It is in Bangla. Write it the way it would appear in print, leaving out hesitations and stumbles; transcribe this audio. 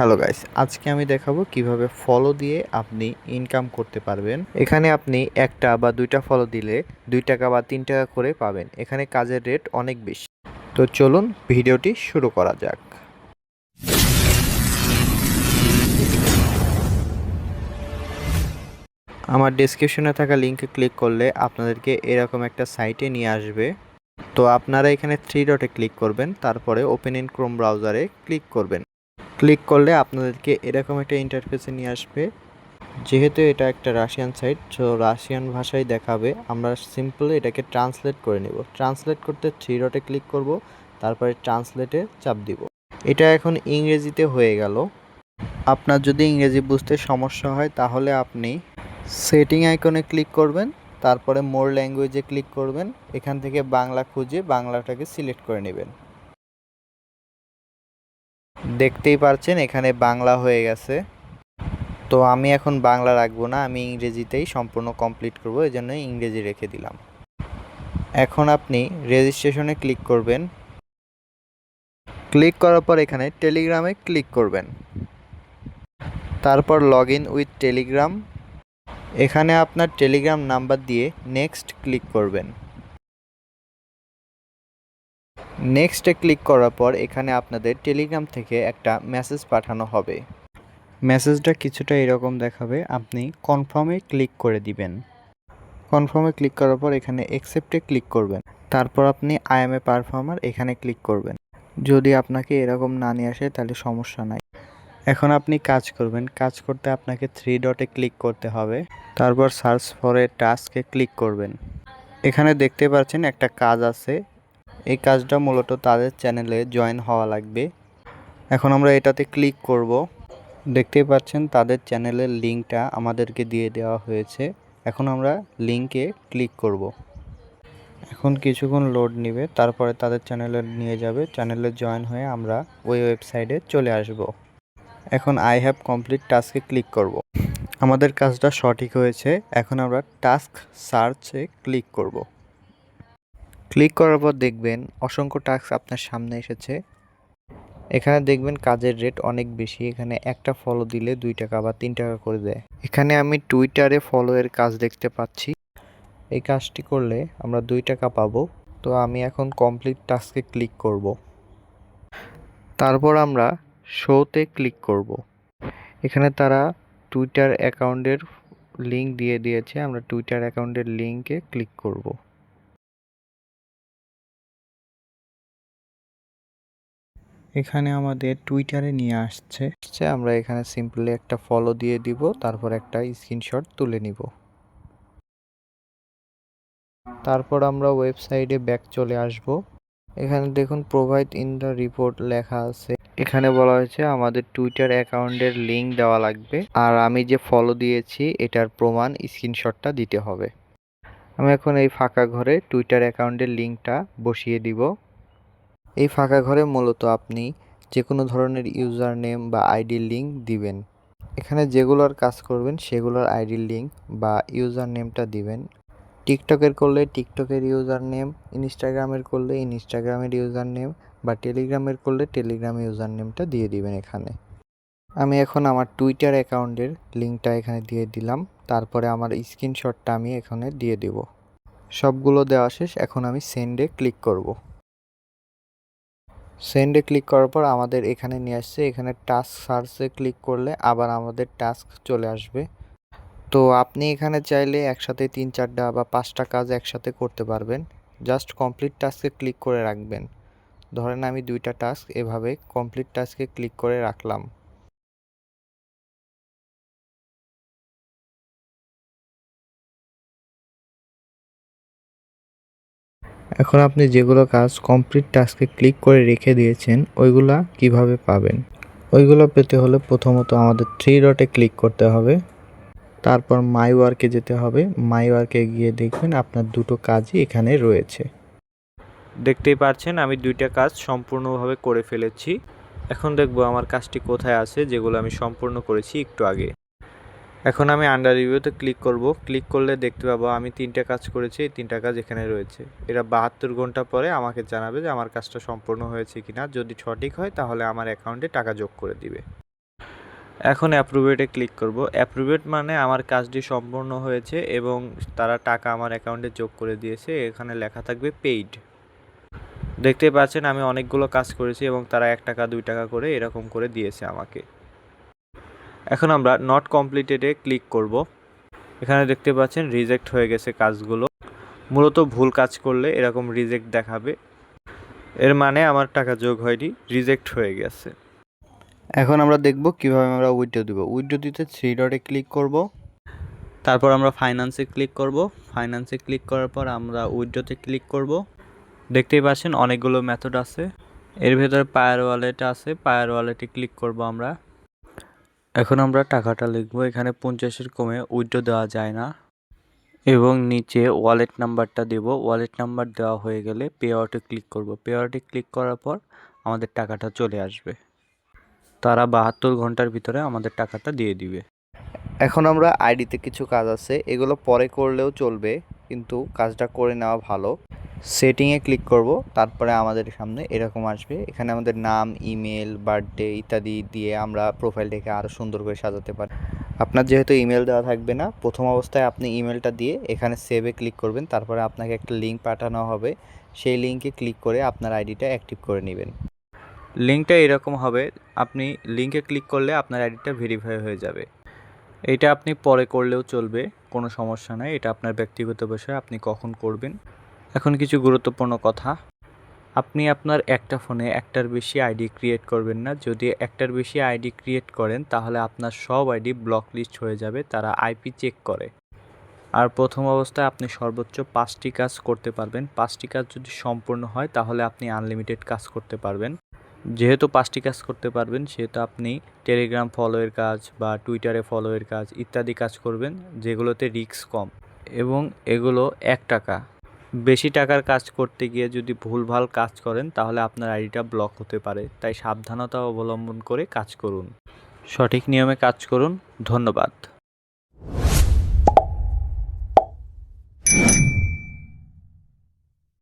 হ্যালো গাইস, আজকে আমি দেখাবো কিভাবে ফলো দিয়ে আপনি ইনকাম করতে পারবেন। এখানে আপনি একটা বা দুইটা ফলো দিলে 2 টাকা বা 3 টাকা করে পাবেন। এখানে কাজের রেট অনেক বেশি। তো চলুন ভিডিওটি শুরু করা যাক। আমার ডেসক্রিপশনে থাকা লিঙ্কে ক্লিক করলে আপনাদেরকে এরকম একটা সাইটে নিয়ে আসবে। তো আপনারা এখানে থ্রি ডটে ক্লিক করবেন, তারপরে ওপেন ইন ক্রোম ব্রাউজারে ক্লিক করবেন। ক্লিক করলে আপনাদেরকে এরকম একটা ইন্টারফেসে নিয়ে আসবে। যেহেতু এটা একটা রাশিয়ান সাইট, সো রাশিয়ান ভাষায় দেখাবে। আমরা সিম্পলি এটাকে ট্রান্সলেট করে নেব। ট্রান্সলেট করতে থ্রি ডটে ক্লিক করব, তারপরে ট্রান্সলেটে চাপ দিব। এটা এখন ইংরেজিতে হয়ে গেল। আপনার যদি ইংরেজি বুঝতে সমস্যা হয় তাহলে আপনি সেটিং আইকনে ক্লিক করবেন, তারপরে মোর ল্যাঙ্গুয়েজে ক্লিক করবেন। এখান থেকে বাংলা খুঁজে বাংলাটাকে সিলেক্ট করে নেবেন। দেখতেই পারছেন এখানে বাংলা হয়ে গেছে। তো আমি এখন বাংলা রাখবো না, আমি ইংরেজিতেই সম্পূর্ণ কমপ্লিট করব, এই জন্য ইংরেজি রেখে দিলাম। এখন আপনি রেজিস্ট্রেশনে ক্লিক করবেন। ক্লিক করার পর এখানে টেলিগ্রামে ক্লিক করবেন, তারপর লগ ইন উইথ টেলিগ্রাম। এখানে আপনার টেলিগ্রাম নাম্বার দিয়ে নেক্সট ক্লিক করবেন। নেক্সটে ক্লিক করার পর এখানে আপনাদের টেলিগ্রাম থেকে একটা মেসেজ পাঠানো হবে। মেসেজটা কিছুটা এরকম দেখাবে, আপনি কনফার্মে ক্লিক করে দিবেন। কনফার্মে ক্লিক করার পর এখানে অ্যাকসেপ্টে ক্লিক করবেন, তারপর আপনি আই এম এ পারফর্মার এখানে ক্লিক করবেন। যদি আপনাকে এরকম না নিয়ে আসে তাহলে সমস্যা নাই। এখন আপনি কাজ করবেন। কাজ করতে আপনাকে থ্রি ডটে ক্লিক করতে হবে, তারপর সার্চ ফর এ টাস্কে ক্লিক করবেন। এখানে দেখতে পাচ্ছেন একটা কাজ আছে। এই কাজটা মূলত তাদের চ্যানেলে জয়েন হওয়া লাগবে। এখন আমরা এটাতে ক্লিক করব। দেখতেই পাচ্ছেন তাদের চ্যানেলের লিঙ্কটা আমাদেরকে দিয়ে দেওয়া হয়েছে। এখন আমরা লিঙ্কে ক্লিক করব। এখন কিছুক্ষণ লোড নেবে, তারপরে তাদের চ্যানেলে নিয়ে যাবে। চ্যানেলে জয়েন হয়ে আমরা ওই ওয়েবসাইটে চলে আসব। এখন আই হ্যাভ কমপ্লিট টাস্কে ক্লিক করব। আমাদের কাজটা সঠিক হয়েছে। এখন আমরা টাস্ক সার্চে ক্লিক করব। ক্লিক করার পর দেখবেন অসংখ্য টাস্ক আপনার সামনে এসেছে। এখানে দেখবেন কাজের রেট অনেক বেশি। এখানে একটা ফলো দিলে 2 টাকা বা 3 টাকা করে দেয়। এখানে আমি টুইটারে ফলো এর কাজ দেখতে পাচ্ছি। এই কাজটি করলে আমরা 2 টাকা পাবো। তো আমি এখন কমপ্লিট টাস্কে ক্লিক করব। তারপর আমরা শোতে ক্লিক করব। এখানে তারা টুইটার অ্যাকাউন্টের লিঙ্ক দিয়ে দিয়েছে। আমরা টুইটার অ্যাকাউন্টের লিঙ্কে ক্লিক করব। এখানে আমাদের টুইটারে নিয়ে আসছে। আমরা এখানে সিম্পলি একটা ফলো দিয়ে দিব, তারপর একটা স্ক্রিনশট তুলে নিব। তারপর আমরা ওয়েবসাইটে ব্যাক চলে আসব। এখানে দেখুন প্রোভাইড ইন দ্য রিপোর্ট লেখা আছে। এখানে বলা হয়েছে আমাদের টুইটার অ্যাকাউন্টের লিঙ্ক দেওয়া লাগবে, আর আমি যে ফলো দিয়েছি এটার প্রমাণ স্ক্রিনশটটা দিতে হবে। আমি এখন এই ফাঁকা ঘরে টুইটার অ্যাকাউন্টের লিঙ্কটা বসিয়ে দিব। এই ফাঁকা ঘরে মূলত আপনি যে কোনো ধরনের ইউজার নেম বা আইডি লিঙ্ক দিবেন। এখানে যেগুলোর কাজ করবেন সেগুলোর আইডি লিঙ্ক বা ইউজার নেমটা দিবেন। টিকটকের করলে টিকটকের ইউজার নেম, ইনস্টাগ্রামের করলে ইনস্টাগ্রামের ইউজার নেম, বা টেলিগ্রামের করলে টেলিগ্রাম ইউজার নেমটা দিয়ে দিবেন এখানে। আমি এখন আমার টুইটার অ্যাকাউন্টের লিঙ্কটা এখানে দিয়ে দিলাম, তারপরে আমার স্ক্রিনশটটা আমি এখানে দিয়ে দেব। সবগুলো দেওয়া শেষ। এখন আমি সেন্ডে ক্লিক করব। সেন্ডে ক্লিক করার পর আমাদের এখানে নিয়ে আসছে। এখানে টাস্ক সার্চে ক্লিক করলে আবার আমাদের টাস্ক চলে আসবে। তো আপনি এখানে চাইলে একসাথে 3-4টা বা 5টা কাজ একসাথে করতে পারবেন। জাস্ট কমপ্লিট টাস্কে ক্লিক করে রাখবেন। ধরেন আমি 2টা টাস্ক এভাবে কমপ্লিট টাস্কে ক্লিক করে রাখলাম। এখন আপনি যেগুলো কাজ কমপ্লিট টাস্কে ক্লিক করে রেখে দিয়েছেন ওইগুলা কিভাবে পাবেন? ওইগুলো পেতে হলে প্রথমত আমাদের থ্রি ডটে ক্লিক করতে হবে, তারপর মাই ওয়ার্কে যেতে হবে। মাই ওয়ার্কে গিয়ে দেখবেন আপনার দুটো কাজই এখানে রয়েছে। দেখতেই পাচ্ছেন আমি 2টা কাজ সম্পূর্ণভাবে করে ফেলেছি। এখন দেখব আমার কাজটি কোথায় আছে, যেগুলো আমি সম্পূর্ণ করেছি একটু আগে। এখন আমি আন্ডার রিভিউতে ক্লিক করব। ক্লিক করলে দেখতে পাবো আমি 3টা কাজ করেছি। এই 3টা কাজ এখানে রয়েছে। এরা 72 ঘন্টা পরে আমাকে জানাবে যে আমার কাজটা সম্পূর্ণ হয়েছে কিনা। যদি সঠিক হয় তাহলে আমার অ্যাকাউন্টে টাকা যোগ করে দিবে। এখন অ্যাপ্রুভেটে ক্লিক করব। অ্যাপ্রুভেট মানে আমার কাজটি সম্পূর্ণ হয়েছে এবং তারা টাকা আমার অ্যাকাউন্টে যোগ করে দিয়েছে। এখানে লেখা থাকবে পেইড। দেখতেই পাচ্ছেন আমি অনেকগুলো কাজ করেছি এবং তারা 1 টাকা 2 টাকা করে এরকম করে দিয়েছে আমাকে। এখন আমরা নট কমপ্লিটেডে ক্লিক করব। এখানে দেখতে পাচ্ছেন রিজেক্ট হয়ে গেছে কাজগুলো। মূলত ভুল কাজ করলে এরকম রিজেক্ট দেখাবে, এর মানে আমার টাকা যোগ হয়নি, রিজেক্ট হয়ে গেছে। এখন আমরা দেখব কিভাবে আমরা উইথড্র দিব। উইথড্র দিতে 3 ডটে ক্লিক করব, তারপর আমরা ফাইন্যান্সে ক্লিক করব। ফাইন্যান্সে ক্লিক করার পর আমরা উইথড্রতে ক্লিক করব। দেখতেই পাচ্ছেন অনেকগুলো মেথড আছে, এর ভেতরে পায়ার ওয়ালেট আছে, পায়ার ওয়ালেটে ক্লিক করব আমরা। এখন আমরা টাকাটা লিখব, এখানে 50-এর কমে উইথড্র দেওয়া যায় না এবং নিচে ওয়ালেট নাম্বারটা দেব। ওয়ালেট নাম্বার দেওয়া হয়ে গেলে পে আউটে ক্লিক করব। পে আউটে ক্লিক করার পর আমাদের টাকাটা চলে আসবে। তারা 72 ঘন্টার ভিতরে আমাদের টাকাটা দিয়ে দিবে। এখন আমরা আইডিতে কিছু কাজ আছে, এগুলো পরে করলেও চলবে, কিন্তু কাজটা করে নেওয়া ভালো। সেটিংয়ে ক্লিক করব, তারপরে আমাদের সামনে এরকম আসবে। এখানে আমাদের নাম, ইমেল, বার্থডে ইত্যাদি দিয়ে আমরা প্রোফাইলটাকে আরও সুন্দর করে সাজাতে পারি। আপনার যেহেতু ইমেল দেওয়া থাকবে না, প্রথম অবস্থায় আপনি ইমেলটা দিয়ে এখানে সেভে ক্লিক করবেন, তারপরে আপনাকে একটা লিঙ্ক পাঠানো হবে, সেই লিঙ্কে ক্লিক করে আপনার আইডিটা অ্যাক্টিভ করে নেবেন। লিঙ্কটা এরকম হবে, আপনি লিঙ্কে ক্লিক করলে আপনার আইডিটা ভেরিফাই হয়ে যাবে। এটা আপনি পরে করলেও চলবে, কোনো সমস্যা নাই, এটা আপনার ব্যক্তিগত বিষয়, আপনি কখন করবেন। এখন কিছু গুরুত্বপূর্ণ কথা, আপনি আপনার একটা ফোনে একটার বেশি আইডি ক্রিয়েট করবেন না। যদি একটার বেশি আইডি ক্রিয়েট করেন তাহলে আপনার সব আইডি ব্লক লিস্ট হয়ে যাবে, তারা আইপি চেক করে। আর প্রথম অবস্থায় আপনি সর্বোচ্চ 5টি কাজ করতে পারবেন। 5টি কাজ যদি সম্পূর্ণ হয় তাহলে আপনি আনলিমিটেড কাজ করতে পারবেন। যেহেতু 5টি কাজ করতে পারবেন সেহেতু আপনি টেলিগ্রাম ফলোয়ের কাজ বা টুইটারে ফলোয়ের কাজ ইত্যাদি কাজ করবেন, যেগুলোতে রিস্ক কম এবং এগুলো 1 টাকা। বেশি টাকার কাজ করতে গিয়ে যদি ভুলভাল কাজ করেন তাহলে আপনার আইডিটা ব্লক হতে পারে, তাই সাবধানতা অবলম্বন করে কাজ করুন, সঠিক নিয়মে কাজ করুন। ধন্যবাদ।